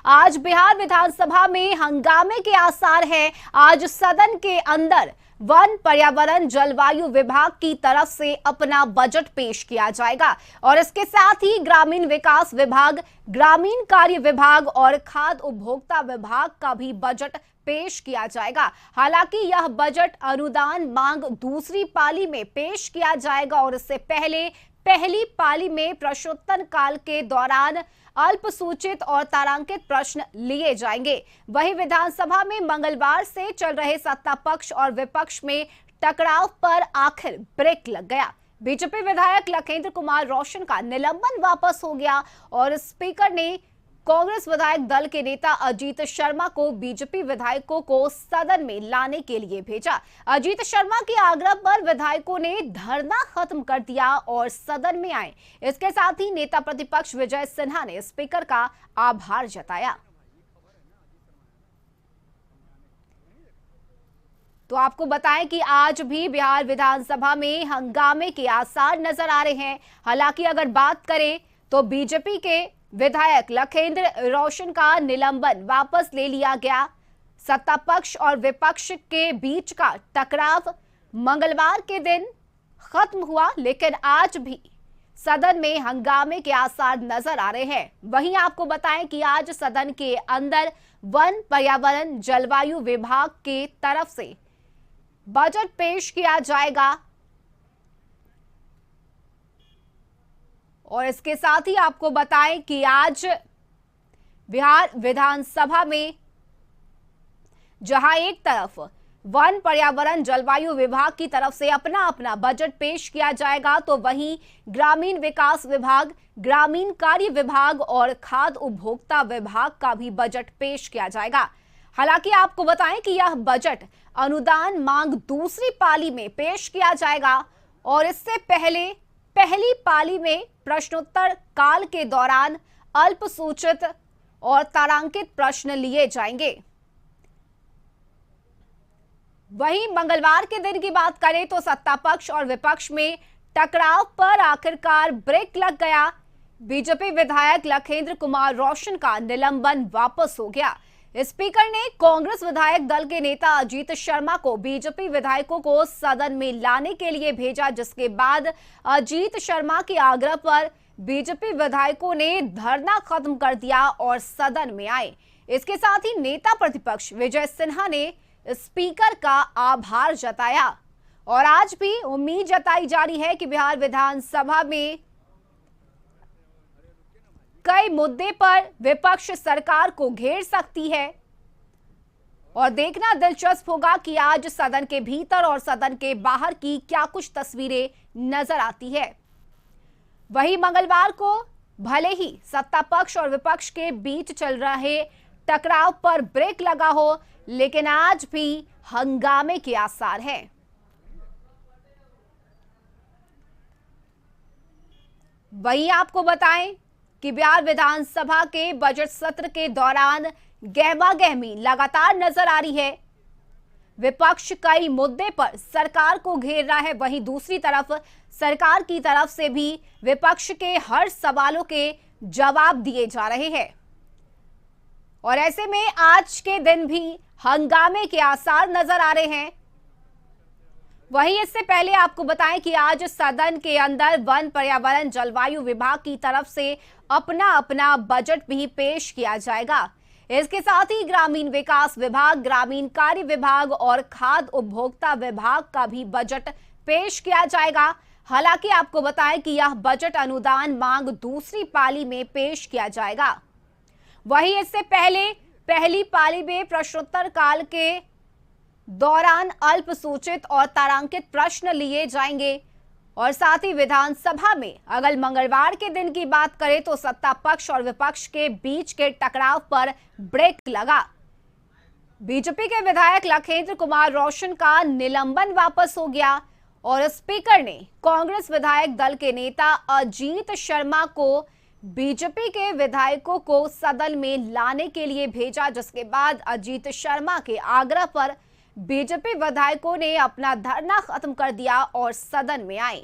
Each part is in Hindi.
आज बिहार विधानसभा में हंगामे के आसार हैं। आज सदन के अंदर वन, पर्यावरण, जलवायु विभाग की तरफ से अपना बजट पेश किया जाएगा और इसके साथ ही ग्रामीण विकास विभाग, ग्रामीण कार्य विभाग और खाद्य उपभोक्ता विभाग का भी बजट पेश किया जाएगा। हालांकि यह बजट अनुदान मांग दूसरी पाली में पेश किया जाएगा और इससे पहले पहली पाली में प्रश्नोत्तर काल के दौरान अल्पसूचित और तारांकित प्रश्न लिए जाएंगे। वहीं विधानसभा में मंगलवार से चल रहे सत्ता पक्ष और विपक्ष में टकराव पर आखिर ब्रेक लग गया। बीजेपी विधायक लखेंद्र कुमार रोशन का निलंबन वापस हो गया और स्पीकर ने कांग्रेस विधायक दल के नेता अजीत शर्मा को बीजेपी विधायकों को सदन में लाने के लिए भेजा। अजीत शर्मा के आग्रह पर विधायकों ने धरना खत्म कर दिया और सदन में आए। इसके साथ ही नेता प्रतिपक्ष विजय सिन्हा ने स्पीकर का आभार जताया। तो आपको बताएं कि आज भी बिहार विधानसभा में हंगामे के आसार नजर आ रहे हैं। हालांकि अगर बात करें तो बीजेपी के विधायक लखेंद्र रोशन का निलंबन वापस ले लिया गया। सत्ता पक्ष और विपक्ष के बीच का टकराव मंगलवार के दिन खत्म हुआ, लेकिन आज भी सदन में हंगामे के आसार नजर आ रहे हैं। वहीं आपको बताएं कि आज सदन के अंदर वन, पर्यावरण, जलवायु विभाग के तरफ से बजट पेश किया जाएगा और इसके साथ ही आपको बताएं कि आज बिहार विधानसभा में जहां एक तरफ वन, पर्यावरण, जलवायु विभाग की तरफ से अपना अपना बजट पेश किया जाएगा, तो वहीं ग्रामीण विकास विभाग, ग्रामीण कार्य विभाग और खाद्य उपभोक्ता विभाग का भी बजट पेश किया जाएगा। हालांकि आपको बताएं कि यह बजट अनुदान मांग दूसरी पाली में पेश किया जाएगा और इससे पहले पहली पाली में प्रश्नोत्तर काल के दौरान अल्पसूचित और तारांकित प्रश्न लिए जाएंगे। वहीं मंगलवार के दिन की बात करें तो सत्ता पक्ष और विपक्ष में टकराव पर आखिरकार ब्रेक लग गया। बीजेपी विधायक लखेंद्र कुमार रोशन का निलंबन वापस हो गया। स्पीकर ने कांग्रेस विधायक दल के नेता अजीत शर्मा को बीजेपी विधायकों को सदन में लाने के लिए भेजा, जिसके बाद अजीत शर्मा के आग्रह पर बीजेपी विधायकों ने धरना खत्म कर दिया और सदन में आए। इसके साथ ही नेता प्रतिपक्ष विजय सिन्हा ने स्पीकर का आभार जताया और आज भी उम्मीद जताई जा रही है कि बिहार विधानसभा में कई मुद्दे पर विपक्ष सरकार को घेर सकती है और देखना दिलचस्प होगा कि आज सदन के भीतर और सदन के बाहर की क्या कुछ तस्वीरें नजर आती है। वहीं मंगलवार को भले ही सत्ता पक्ष और विपक्ष के बीच चल रहे टकराव पर ब्रेक लगा हो, लेकिन आज भी हंगामे के आसार हैं। वहीं आपको बताएं कि बिहार विधानसभा के बजट सत्र के दौरान गहमागहमी लगातार नजर आ रही है। विपक्ष कई मुद्दे पर सरकार को घेर रहा है, वहीं दूसरी तरफ सरकार की तरफ से भी विपक्ष के हर सवालों के जवाब दिए जा रहे हैं और ऐसे में आज के दिन भी हंगामे के आसार नजर आ रहे हैं। वहीं इससे पहले आपको बताएं कि आज सदन के अंदर वन, पर्यावरण, जलवायु विभाग की तरफ से अपना अपना बजट भी पेश किया जाएगा। इसके साथ ही ग्रामीण विकास विभाग, ग्रामीण कार्य विभाग और खाद्य उपभोक्ता विभाग का भी बजट पेश किया जाएगा। हालांकि आपको बताएं कि यह बजट अनुदान मांग दूसरी पाली में पेश किया जाएगा। वहीं इससे पहले पहली पाली में प्रश्नोत्तर काल के दौरान अल्पसूचित और तारांकित प्रश्न लिए जाएंगे और साथ ही विधानसभा में अगर मंगलवार के दिन की बात करें तो सत्ता पक्ष और विपक्ष के बीच के टकराव पर ब्रेक लगा। बीजेपी के विधायक लखेंद्र कुमार रोशन का निलंबन वापस हो गया और स्पीकर ने कांग्रेस विधायक दल के नेता अजीत शर्मा को बीजेपी के विधायकों को सदन में लाने के लिए भेजा, जिसके बाद अजीत शर्मा के आग्रह पर बीजेपी विधायकों ने अपना धरना खत्म कर दिया और सदन में आए।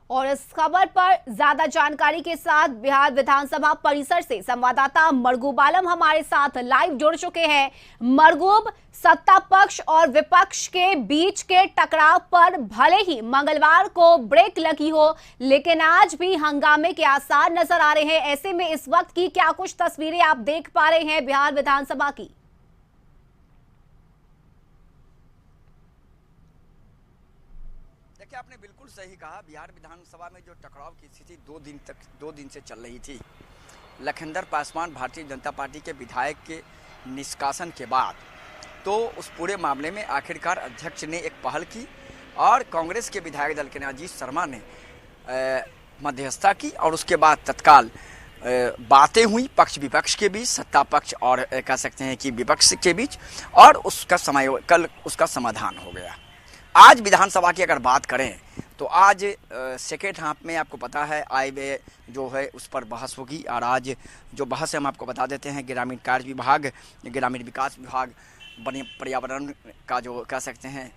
और इस खबर पर ज्यादा जानकारी के साथ बिहार विधानसभा परिसर से संवाददाता मरगूब आलम हमारे साथ लाइव जुड़ चुके हैं। मरगूब, सत्ता पक्ष और विपक्ष के बीच के टकराव पर भले ही मंगलवार को ब्रेक लगी हो, लेकिन आज भी हंगामे के आसार नजर आ रहे हैं। ऐसे में इस वक्त की क्या कुछ तस्वीरें आप देख पा रहे हैं बिहार विधानसभा की? देखिए, आपने बिल्कुल सही कहा। बिहार विधानसभा में जो टकराव की स्थिति 2 दिन से चल रही थी, लखिंदर पासवान भारतीय जनता पार्टी के विधायक के निष्कासन के बाद, तो उस पूरे मामले में आखिरकार अध्यक्ष ने एक पहल की और कांग्रेस के विधायक दल के अजीत शर्मा ने मध्यस्थता की और उसके बाद तत्काल बातें हुई पक्ष विपक्ष के बीच, सत्ता पक्ष और कह सकते हैं कि विपक्ष के बीच, और कल उसका समाधान हो गया। आज विधानसभा की अगर बात करें तो आज सेकेंड हाफ में आपको पता है आय व्यय जो है उस पर बहस होगी, और आज जो बहस है हम आपको बता देते हैं, ग्रामीण कार्य विभाग, ग्रामीण विकास विभाग, पर्यावरण का जो कह सकते हैं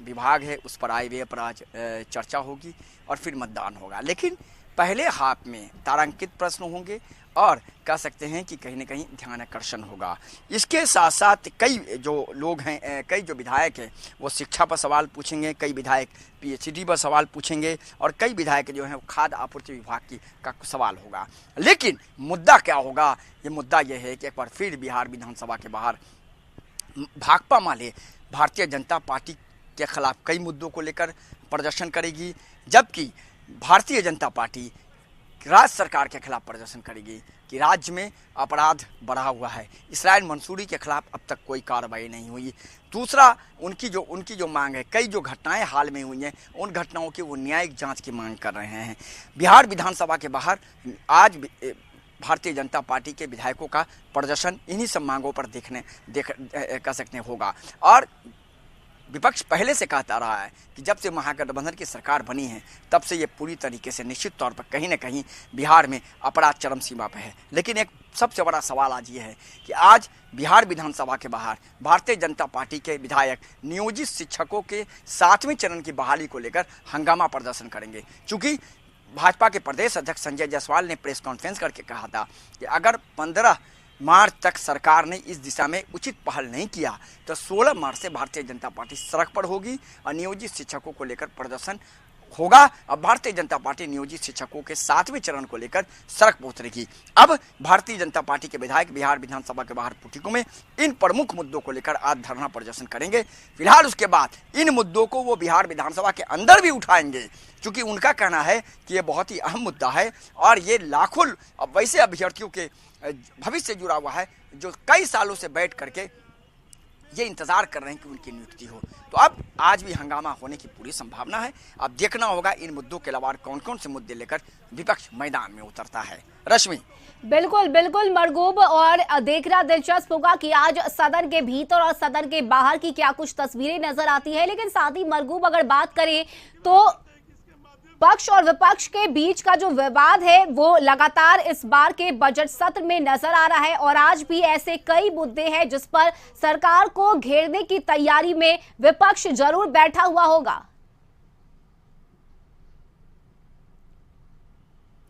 विभाग है, उस पर आय व्यय पर आज चर्चा होगी और फिर मतदान होगा। लेकिन पहले हाफ में तारांकित प्रश्न होंगे और कह सकते हैं कि कहीं न कहीं ध्यान आकर्षण होगा। इसके साथ साथ कई जो लोग हैं, कई जो विधायक हैं, वो शिक्षा पर सवाल पूछेंगे, कई विधायक पीएचडी पर सवाल पूछेंगे और कई विधायक जो हैं वो खाद्य आपूर्ति विभाग का सवाल होगा। लेकिन मुद्दा क्या होगा? ये मुद्दा ये है कि एक बार फिर बिहार विधानसभा के बाहर भाकपा माले भारतीय जनता पार्टी के खिलाफ कई मुद्दों को लेकर प्रदर्शन करेगी, जबकि भारतीय जनता पार्टी राज्य सरकार के खिलाफ प्रदर्शन करेगी कि राज्य में अपराध बढ़ा हुआ है। इस्राइल मंसूरी के खिलाफ अब तक कोई कार्रवाई नहीं हुई। दूसरा, उनकी जो मांग है, कई जो घटनाएं हाल में हुई हैं, उन घटनाओं की वो न्यायिक जांच की मांग कर रहे हैं। बिहार विधानसभा के बाहर आज भारतीय जनता पार्टी के विधायकों का प्रदर्शन इन्हीं सब मांगों पर कह सकते हैं होगा। और विपक्ष पहले से कहता रहा है कि जब से महागठबंधन की सरकार बनी है तब से ये पूरी तरीके से निश्चित तौर पर कहीं न कहीं बिहार में अपराध चरम सीमा पर है। लेकिन एक सबसे बड़ा सवाल आज ये है कि आज बिहार विधानसभा के बाहर भारतीय जनता पार्टी के विधायक नियोजित शिक्षकों के 7वें चरण की बहाली को लेकर हंगामा प्रदर्शन करेंगे। चूँकि भाजपा के प्रदेश अध्यक्ष संजय जायसवाल ने प्रेस कॉन्फ्रेंस करके कहा था कि अगर 15 मार्च तक सरकार ने इस दिशा में उचित पहल नहीं किया तो 16 मार्च से भारतीय जनता पार्टी सड़क पर होगी और नियोजित शिक्षकों को लेकर प्रदर्शन होगा। अब भारतीय जनता पार्टी नियोजित शिक्षकों के 7वें चरण को लेकर सड़क पर उतरेगी। अब भारतीय जनता पार्टी के विधायक बिहार विधानसभा के बाहर पुटिकों में इन प्रमुख मुद्दों को लेकर आज धरना प्रदर्शन करेंगे। फिलहाल उसके बाद इन मुद्दों को वो बिहार विधानसभा के अंदर भी उठाएंगे, क्योंकि उनका कहना है कि ये बहुत ही अहम मुद्दा है और ये लाखों वैसे अभ्यर्थियों के भविष्य से जुड़ा हुआ है जो कई सालों से बैठ करके ये इंतजार कर रहे हैं कि उनकी नियुक्ति हो। तो अब आज भी हंगामा होने की पूरी संभावना है। अब देखना होगा इन मुद्दों के अलावा कौन कौन से मुद्दे लेकर विपक्ष मैदान में उतरता है। रश्मि, बिल्कुल बिल्कुल मरगूब, और देखना दिलचस्प होगा कि आज सदन के भीतर और सदन के बाहर की क्या कुछ तस्वीरें नजर आती है। लेकिन साथ ही मरगूब, अगर बात करें तो पक्ष और विपक्ष के बीच का जो विवाद है वो लगातार इस बार के बजट सत्र में नजर आ रहा है और आज भी ऐसे कई मुद्दे हैं जिस पर सरकार को घेरने की तैयारी में विपक्ष जरूर बैठा हुआ होगा।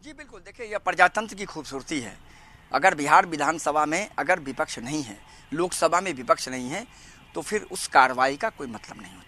जी बिल्कुल, देखिए यह प्रजातंत्र की खूबसूरती है। अगर बिहार विधानसभा में अगर विपक्ष नहीं है, लोकसभा में विपक्ष नहीं है, तो फिर उस कार्रवाई का कोई मतलब नहीं होता।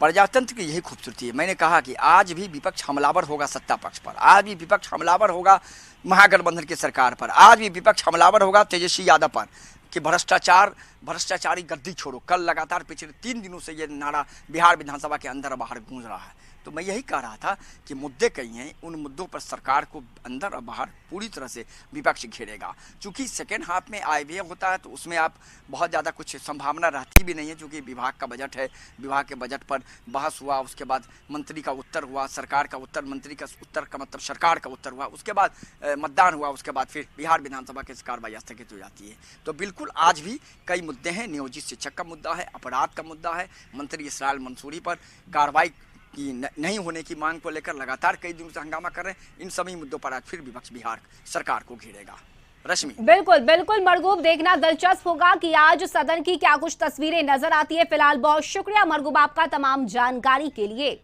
प्रजातंत्र की यही खूबसूरती है। मैंने कहा कि आज भी विपक्ष हमलावर होगा सत्ता पक्ष पर, आज भी विपक्ष हमलावर होगा महागठबंधन की सरकार पर, आज भी विपक्ष हमलावर होगा तेजस्वी यादव पर कि भ्रष्टाचारी गद्दी छोड़ो। कल लगातार पिछले 3 दिनों से ये नारा बिहार विधानसभा के अंदर और बाहर गूंज रहा है। तो मैं यही कह रहा था कि मुद्दे कई हैं, उन मुद्दों पर सरकार को अंदर और बाहर पूरी तरह से विपक्ष घेरेगा। चूँकि सेकेंड हाफ में आय व्यय होता है तो उसमें आप बहुत ज़्यादा कुछ संभावना रहती भी नहीं है, क्योंकि विभाग का बजट है। विभाग के बजट पर बहस हुआ, उसके बाद मंत्री का उत्तर हुआ, सरकार का उत्तर, मंत्री का उत्तर का मतलब सरकार का उत्तर हुआ, उसके बाद मतदान हुआ, उसके बाद फिर बिहार विधानसभा की कार्रवाई स्थगित हो जाती है। तो बिल्कुल आज भी कई मुद्दे हैं। नियोजित शिक्षक का मुद्दा है, अपराध का मुद्दा है, मंत्री इस्राइल मंसूरी पर कार्रवाई की नहीं होने की मांग को लेकर लगातार कई दिनों से हंगामा कर रहे हैं। इन सभी मुद्दों पर आज फिर विपक्ष बिहार सरकार को घेरेगा। रश्मि, बिल्कुल बिल्कुल मरगूब, देखना दिलचस्प होगा कि आज सदन की क्या कुछ तस्वीरें नजर आती है। फिलहाल बहुत शुक्रिया मरगूब आपका तमाम जानकारी के लिए।